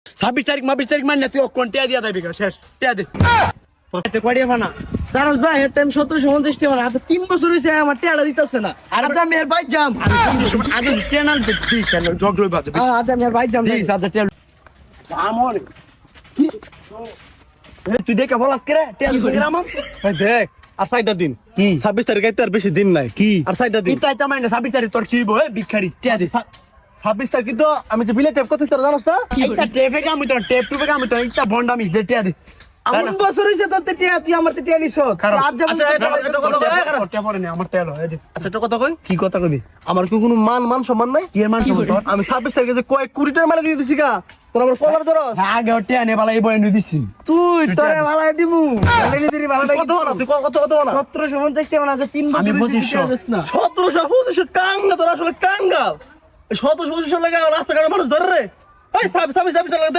26 তারিখ 22 তারিখ মানে তুই কোন টিয়া দিয়া দেবি শেষ টিয়া দে তোরতে কড়িয়া বানা সারস ভাই এর টাইম 1750 টাকা মানে হাতে 3 বছর হইছে আমার টিয়াটা দিতেছে না আজ আমি এর ভাই জাম আগে টিয়া না দিই কেন জগলই বাজে আজ আমি এর ভাই জাম দিই সাদা টিয়া আমর কি তুই দেখে বলাস করে টিয়া দিই আমর ভাই দেখ আর 4টা দিন কি 26 তারিখ আইতে আর বেশি দিন নাই কি আর 4টা দিন ইতাই তামাই না 26 তারিখ তোর কি বই ভিখারি টিয়া দে 26 তারিখ তো আমি যে বিলে টেপ করতে তোরা জানোস না এইটা টেপে কাম তো টেপ টুপে কাম তো এইটা ভন্ডামি দে টিয়া দে আমার বছর হইছে তোর টিয়া তুই আমার টিয়া নিছ আজ যাবো আচ্ছা, এটা কথা বল, টিয়া পরে নে আমার টিয়া লো এই দে আচ্ছা একটা কথা কই কি কথা কবি আমার কি কোনো মান সম্মান নাই কি এর মান সম্মান তোর? আমি 26 তারিখে যে কয়েক কোটি টাকা মারা দিয়ে দিছি গা তোর আমার কলার ধরস আগে টিয়া নে বালা এই বই নি দিছি তুই তোরে ভালাই দিমু বলে দিরি ভালাই কত হলো তুই কত না 1750 টাকা মানে আছে 3 বছর আমি হইছে 2500 টিয়া দিস না 1725 কাঙ্গা তোর আসলে কাঙ্গাল 1725 লাগে রাস্তাঘাটে মানুষ ধরে রে এই 26 লাগে